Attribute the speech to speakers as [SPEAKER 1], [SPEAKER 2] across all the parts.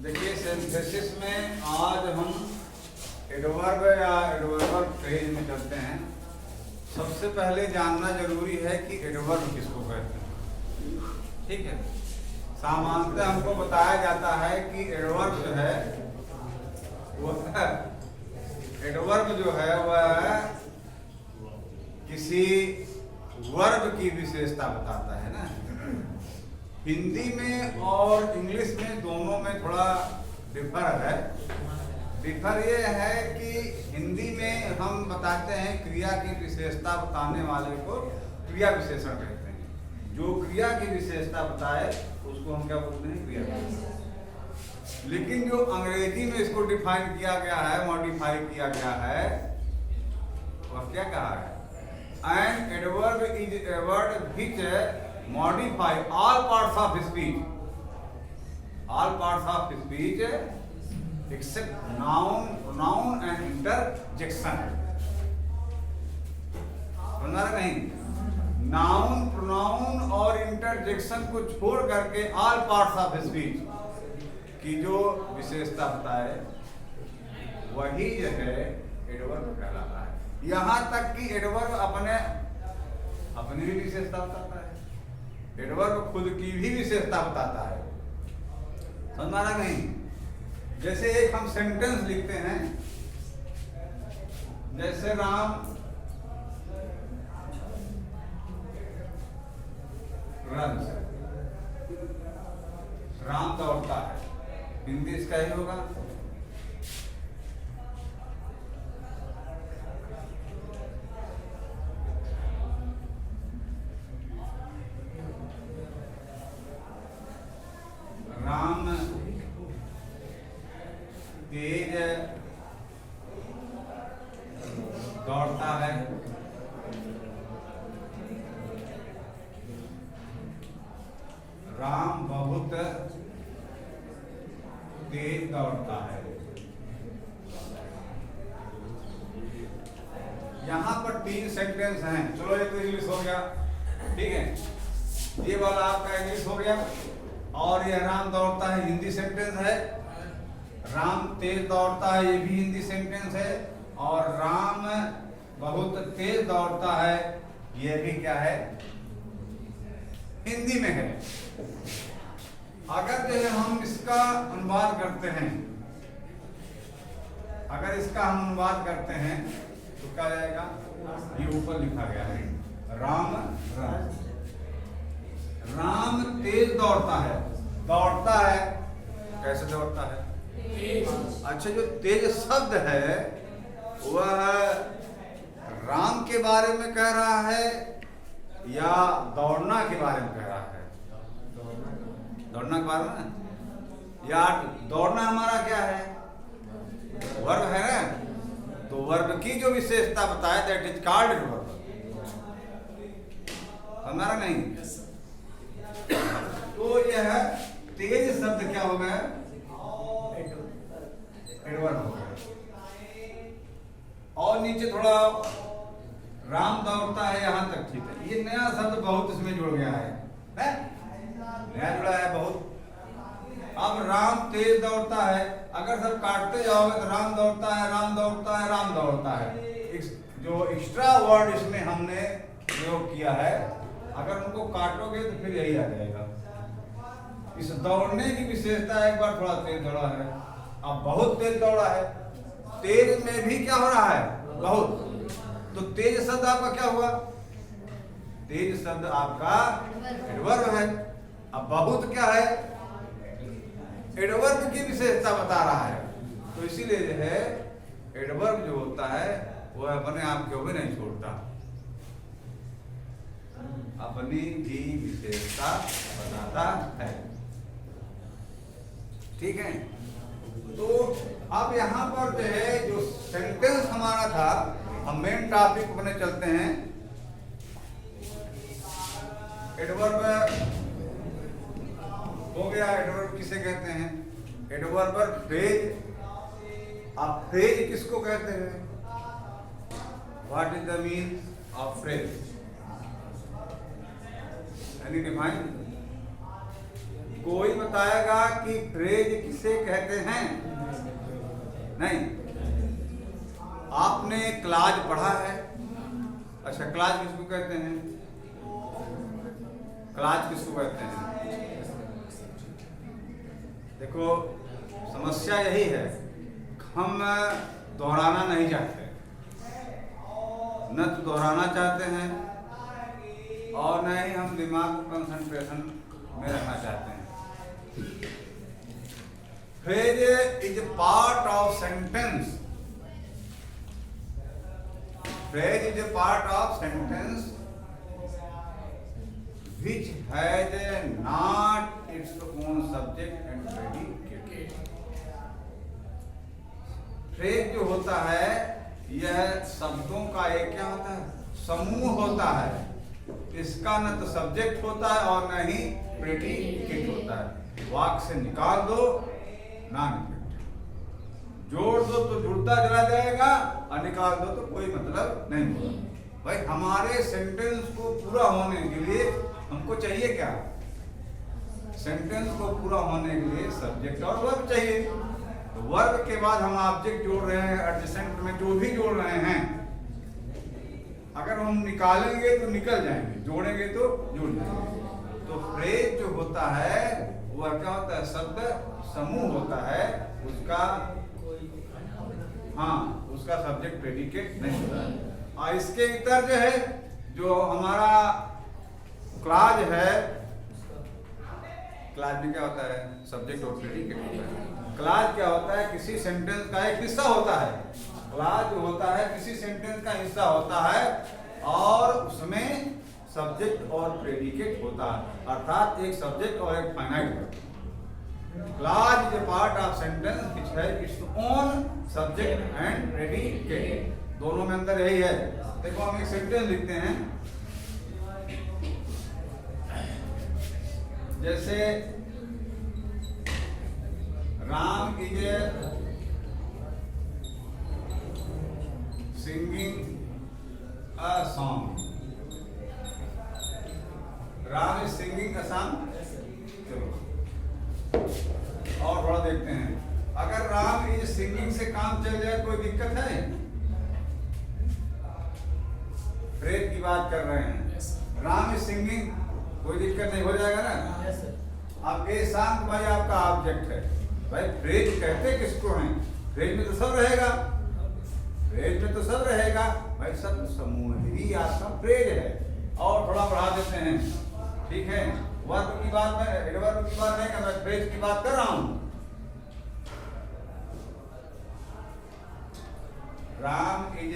[SPEAKER 1] देखिए सिंथेसिस में आज हम एडवर्ब या एडवर्बर फ्रेज में चलते हैं। सबसे पहले जानना जरूरी है कि एडवर्ब किसको कहते हैं। ठीक है, सामान्यतः हमको बताया जाता है कि एडवर्ब जो है वह किसी वर्ब की विशेषता बताता है ना। हिंदी में और इंग्लिश में दोनों में थोड़ा डिफर है। डिफर ये है कि हिंदी में हम बताते हैं क्रिया की विशेषता बताने वाले को क्रिया विशेषण कहते हैं। जो क्रिया की विशेषता बताए उसको हम क्या बोलते हैं, क्रिया विशेषण। लेकिन जो अंग्रेजी में इसको डिफाइन किया गया है, मॉडिफाई किया गया है, वह क्या कहा है, an adverb is a word which modify all parts of speech, all parts of speech except noun, pronoun and interjection. समझा नहीं? नाउन, प्रोनाउन और इंटरजेक्शन को छोड़ करके ऑल पार्ट्स ऑफ स्पीच की जो विशेषता बताए वही जो है एडवर्ब कहलाता है। यहां तक कि एडवर्ब अपनी भी विशेषता बताता है, एडवर्ब खुद की भी विशेषता बताता है। समझा नहीं? जैसे एक हम सेंटेंस लिखते हैं, जैसे राम रन्स, राम दौड़ता है, हिंदी इसका ही होगा राम तेज दौड़ता है, राम बहुत तेज दौड़ता है। यहां पर 3 सेंटेंस हैं। चलो ये तो इंग्लिश हो गया, ठीक है, ये वाला आपका इंग्लिश हो गया, और यह राम दौड़ता है हिंदी सेंटेंस है, राम तेज दौड़ता है ये भी हिंदी सेंटेंस है, और राम बहुत तेज दौड़ता है ये भी क्या है, हिंदी में है। अगर जो है हम इसका अनुवाद करते हैं, अगर इसका हम अनुवाद करते हैं तो क्या जाएगा, ये ऊपर लिखा गया है राम राम तेज दौड़ता है। दौड़ता है कैसे दौड़ता है? अच्छा, जो तेज शब्द है वह राम के बारे में कह रहा है या दौड़ना के बारे में कह रहा है? दौड़ना के बारे में। या दौड़ना हमारा क्या है, वर्ब है ना, तो वर्ब की जो विशेषता बताए दैट इज कॉल्ड वर्ब। हमारा नहीं। तो यह तेज शब्द क्या हो गया, एडवर्ब हो गया। और नीचे थोड़ा राम दौड़ता है, यहां तक ठीक है। ये नया शब्द बहुत इसमें जुड़ गया है, नया जुड़ा है बहुत। अब राम तेज दौड़ता है, अगर सब काटते जाओगे तो राम दौड़ता है, राम दौड़ता है, राम दौड़ता है। जो एक्स्ट्रा वर्ड इसमें हमने प्रयोग किया है, अगर उनको काटोगे तो फिर यही आ जाएगा। इस दौड़ने की विशेषता एक बार थोड़ा तेज दौड़ा है, अब बहुत तेज दौड़ा है। तेज में भी क्या हो रहा है, बहुत। तो तेज शब्द आपका क्या हुआ, तेज शब्द आपका एडवर्ब है। अब बहुत क्या है, एडवर्ब की विशेषता बता रहा है। तो इसीलिए जो है एडवर्ब जो होता है वह अपने आप को भी नहीं छोड़ता, अपनी भी विशेषता बताता है। ठीक है, तो अब यहाँ पर जो है जो सेंटेंस हमारा था, हम मेन टॉपिक बने चलते हैं। एडवर्ब हो गया, एडवर्ब किसे कहते हैं, एडवर्बर फ्रेज। अब फ्रेज किसको कहते हैं, what is the mean of phrase, any define? कोई बताएगा कि फ्रेज किसे कहते हैं? नहीं। आपने क्लाज पढ़ा है? अच्छा, क्लाज किसको कहते हैं? क्लाज किसको कहते हैं? देखो, समस्या यही है, हम दोहराना नहीं चाहते, न तो दोहराना चाहते हैं और न ही हम दिमाग को कंसंट्रेशन में रखना चाहते हैं। Phrase is part of sentence. Phrase is a part of sentence which has not its own subject and predicate. Phrase जो होता है यह शब्दों का एक क्या होता है? समूह होता है। इसका न तो सब्जेक्ट होता है और न ही प्रेडिकेट होता है। वाक्य से निकाल दो ना निकले, जोड़ दो तो जुड़ता चला जाएगा और निकाल दो तो कोई मतलब नहीं होगा। भाई, हमारे सेंटेंस को पूरा होने के लिए हमको चाहिए क्या? सेंटेंस को पूरा होने के लिए सब्जेक्ट और वर्ब चाहिए। तो वर्ब के बाद हम ऑब्जेक्ट जोड़ रहे हैं, एडजेसेंट में जो भी जोड़ रहे हैं, अगर हम निकालेंगे तो निकल जाएंगे, जोड़ेंगे तो जुड़ जाएंगे। तो फ्रेज जो होता है वह क्या होता है? शब्द समूह होता है, उसका उसका सब्जेक्ट प्रेडिकेट नहीं होता है। और इसके इतर जो है, जो हमारा क्लाज है, क्लाज में क्या होता है? सब्जेक्ट और प्रेडिकेट होता है। क्लाज क्या होता है? किसी सेंटेंस का एक हिस्सा होता है। क्लाज जो होता है किसी सेंटेंस का हिस्सा होता है और उसमें सब्जेक्ट और प्रेडिकेट होता है, अर्थात एक सब्जेक्ट और एक finite verb. Clause is a part of sentence which has its own subject and predicate. दोनों में अंतर यही है। देखो, हम एक सेंटेंस लिखते हैं, जैसे Ram is singing a song. Ram is singing a song. चलो और थोड़ा देखते हैं। अगर राम इज सिंगिंग से काम चल जाए कोई दिक्कत है? फ्रेज की बात कर रहे हैं। राम इज सिंगिंग, कोई दिक्कत नहीं, हो जाएगा ना? अब ए शांत भाई आपका ऑब्जेक्ट है। भाई, फ्रेज कहते किसको हैं? फ्रेज में तो सब रहेगा, फ्रेज में तो सब रहेगा। भाई, सब समूह ही आपका फ्रेज है। और थोड़ा बढ़ा देते हैं, ठीक है? वर्ब की बात में, एडवर्ब की बात नहीं कर, मैं फ्रेज की बात कर रहा हूं। Ram is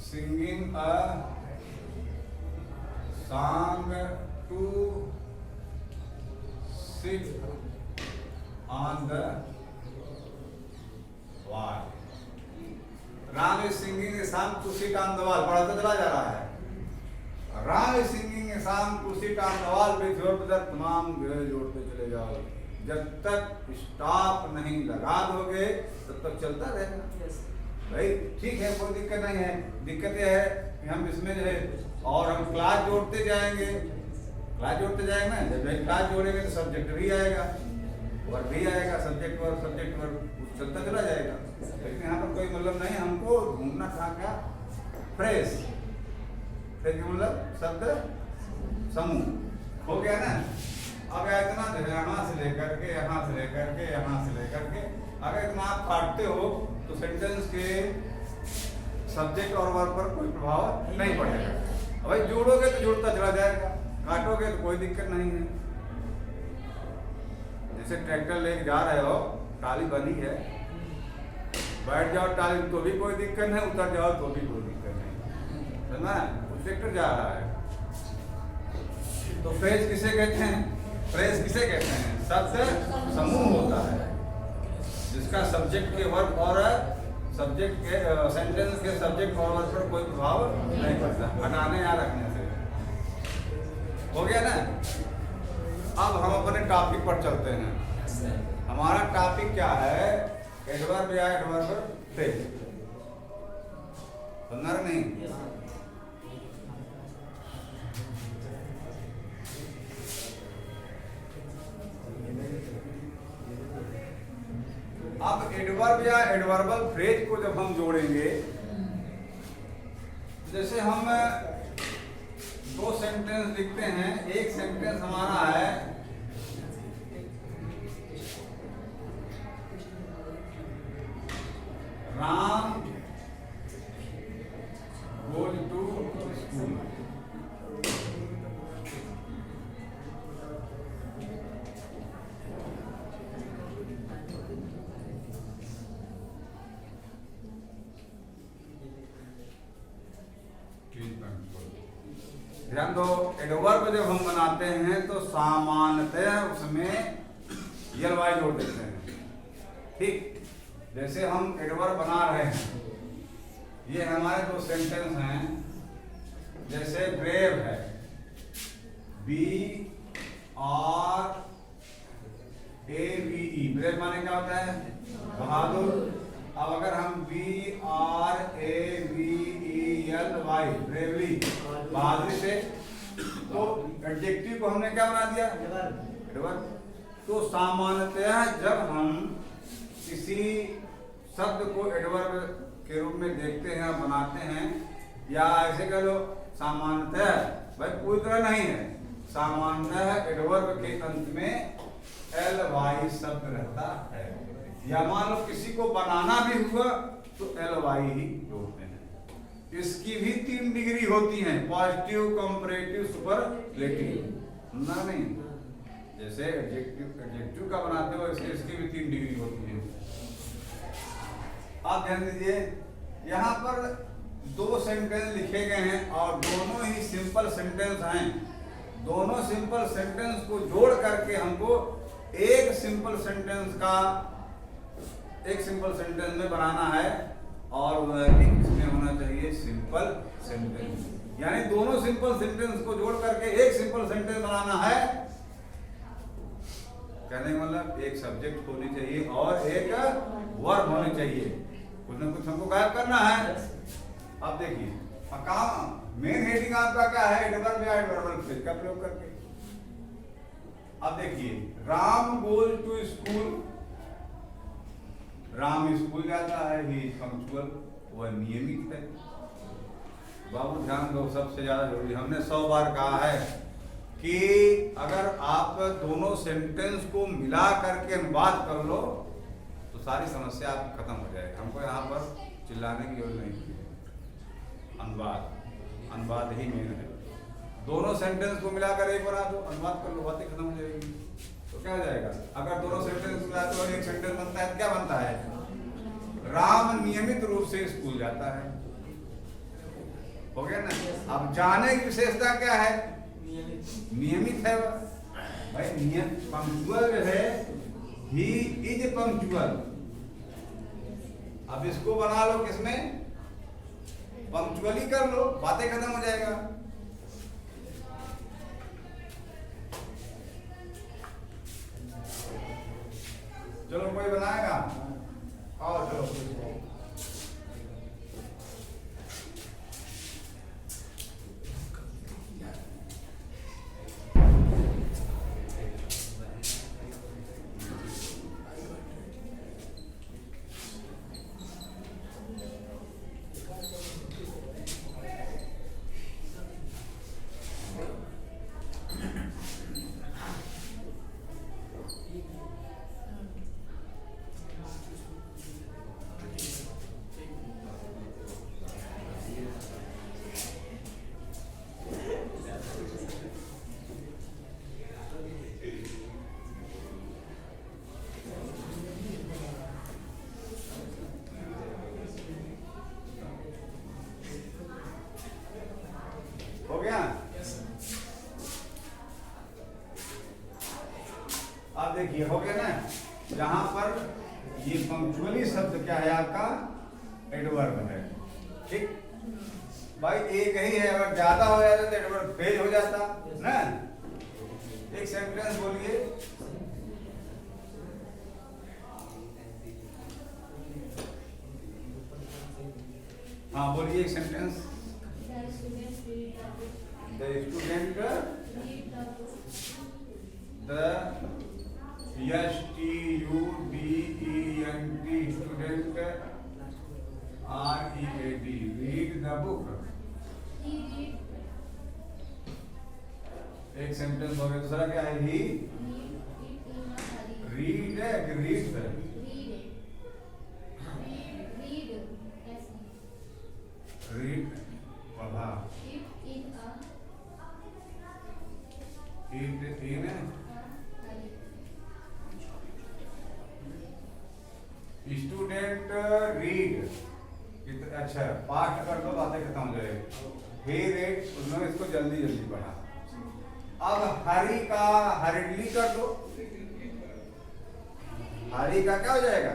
[SPEAKER 1] singing a song to sit on the wall. Ram is singing a song to sit on the wall. पढ़ाता चला जा रहा है। Ram is singing a song to sit on the wall पे तमाम जोड़ते चले जाओ। जब तक स्टॉप नहीं लगा दोगे तब तक चलता रहेगा। भाई, ठीक है, कोई दिक्कत नहीं है। दिक्कत यह है कि हम इसमें जो है और हम क्लास जोड़ते जाएंगे, क्लास जोड़ते जाएंगे ना। जब क्लास जोड़ेंगे तो सब्जेक्ट भी आएगा, वर्ब भी आएगा, सब्जेक्ट वर्ब चलता चला जाएगा। लेकिन यहाँ पर कोई मतलब नहीं, हमको ढूंढना कहाँ क्या? फ्रेज। फ्रेज मतलब शब्द समूह। हो गया ना? अब इतना जो है यहाँ से लेकर के यहाँ से लेकर के यहाँ से लेकर के, अगर इतना आप काटते हो तो सेंटेंस के सब्जेक्ट और वर्ब पर कोई प्रभाव नहीं पड़ेगा। भाई, जोड़ोगे तो जुड़ता चला जाएगा, काटोगे तो कोई दिक्कत नहीं है। जैसे ट्रैक्टर लेके जा रहे हो, टाली बनी है, बैठ जाओ टाली तो भी कोई दिक्कत नहीं, उतर जाओ तो भी कोई दिक्कत नहीं, समझना? ट्रैक्टर जा रहा है। तो फ्रेज किसे कहते हैं? फ्रेज किसे कहते हैं? शब्द समूह होता है जिसका सब्जेक्ट के वर्ब और सब्जेक्ट के सेंटेंस के सब्जेक्ट और वर्ब पर कोई प्रभाव नहीं पड़ता, हटाने या रखने से। हो गया ना? अब हम अपने टॉपिक पर चलते हैं। हमारा टॉपिक क्या है? एडवर्ब या एडवर्ब फ्रेज। समझना नहीं? एडवर्ब या एडवर्बल फ्रेज को जब हम जोड़ेंगे, जैसे हम दो सेंटेंस लिखते हैं, एक सेंटेंस हमारा है राम गोज टू स्कूल। ध्यान दो, एडवर्ब जब हम बनाते हैं तो सामान्यतः उसमें यल वाई जोड़ देते हैं। ठीक, जैसे हम एडवर्ब बना रहे हैं, ये हमारे दो सेंटेंस हैं। जैसे ब्रेव है, BRAVE, ब्रेव माने क्या होता है? बहादुर। अब अगर हम BRAVELY, ब्रेवरी, बहादुरी से, तो एडजेक्टिव को हमने क्या बना दिया? एडवर्ब। तो सामान्यतः जब हम किसी शब्द को एडवर्ब के रूप में देखते हैं, बनाते हैं, या ऐसे कह लो सामान्यतः, भाई पूरी तरह नहीं है, सामान्यतः एडवर्ब के अंत में LY शब्द रहता है। या मान लो किसी को बनाना भी हुआ तो LY ही जोड़ते हैं। इसकी भी 3 डिग्री होती हैं, पॉजिटिव, कंपैरेटिव, सुपरलेटिव। ना नहीं, जैसे एडजेक्टिव का बनाते हो, इसकी भी 3 डिग्री होती है। आप ध्यान दीजिए, यहाँ पर 2 सेंटेंस लिखे गए हैं और दोनों ही सिंपल सेंटेंस हैं। दोनों सिंपल सेंटेंस को जोड़ करके हमको एक सिंपल सेंटेंस में बनाना है, और इसमें होना चाहिए सिंपल सेंटेंस। यानी दोनों सिंपल सेंटेंस को जोड़ करके एक सिंपल सेंटेंस बनाना है। कहने का मतलब एक सब्जेक्ट होनी चाहिए और एक वर्ब होनी चाहिए, कुछ ना कुछ हमको गायब करना है। अब देखिए, मेन हेडिंग आपका क्या है? एडवर्ब या एडवर्बल फ्रेज का प्रयोग करके। अब देखिए, Ram goes to school, Ram school जाता है, ही इज पंक्चुअल, वह नियमित है। बाबू ध्यान दो, सबसे ज्यादा जरूरी, हमने 100 बार कहा है कि अगर आप दोनों सेंटेंस को मिला करके अनुवाद कर लो तो सारी समस्या आपकी खत्म हो जाएगी। हमको यहाँ पर चिल्लाने की जरूरत नहीं, अनुवाद ही मेन है। दोनों सेंटेंस को मिलाकर एक बना दो, अनुवाद कर लो, बातें खत्म हो जाएगी। तो क्या हो जाएगा? अगर दोनों सेंटेंस मिलाते हो एक सेंटेंस बनता है, क्या बनता है? राम नियमित रूप से स्कूल जाता है। हो गया ना? अब जाने की विशेषता क्या है? नियमित है भाई, नियम पंक्चुअल है, ही इज पंक्चुअल। अब इसको बना लो किसमें? पंक्चुअली कर लो, बातें खत्म हो जाएगा। चलो कोई बनाएगा, और चलो अब देखिए हो गया ना, जहां पर ये पंक्चुअली शब्द क्या है आपका? एडवर्ब है। ठीक भाई, एक ही है, अगर ज्यादा हो जाता तो एडवर्ब फेल हो जाता ना। एक सेंटेंस बोलिए। हाँ बोलिए एक sentence. The student the STUDENT READ, read the book. एक सेंटेंस हो गया। दूसरा क्या है? ही रीड है कि रीड है? रीड पढ़ा। ईट इन स्टूडेंट रीड। अच्छा पाठ कर दो, बातें खत्म हो जाएगी। हे रेड, उन्होंने इसको जल्दी जल्दी पढ़ा। अब हरी का हरिडली कर दो। हरी का क्या हो जाएगा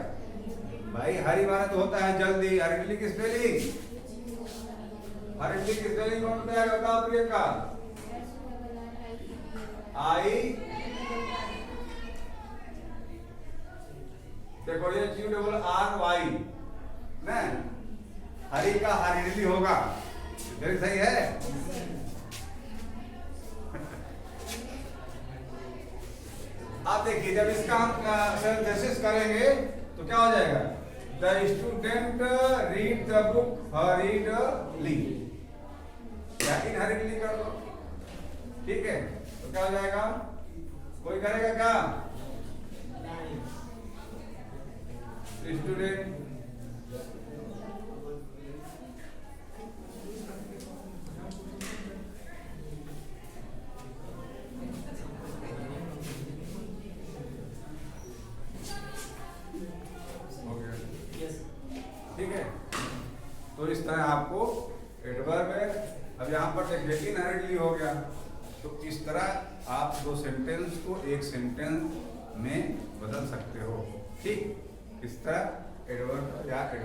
[SPEAKER 1] भाई? हरी माना तो होता है जल्दी। हरिडली की स्पेलिंग, हरिडली की स्पेलिंग कौन बताएगा? बताओ प्रियंका। आई, देखो ये QRY ना, हरी का हरिडली होगा। फिर सही है। आप देखिए जब इसका हम सिंथेसिस करेंगे तो क्या हो जाएगा? The student read the book हरिडली, या इन हरिडली कर दो। ठीक है, तो क्या हो जाएगा? कोई करेगा क्या? स्टूडेंट ठीक है। तो इस तरह आपको एडवर्ब है। अब यहाँ पर देखिए इनहेरिटली हो गया, तो इस तरह आप दो सेंटेंस को एक सेंटेंस में बदल सकते हो। ठीक, इस तरह एडवर्ब या एडवर्ब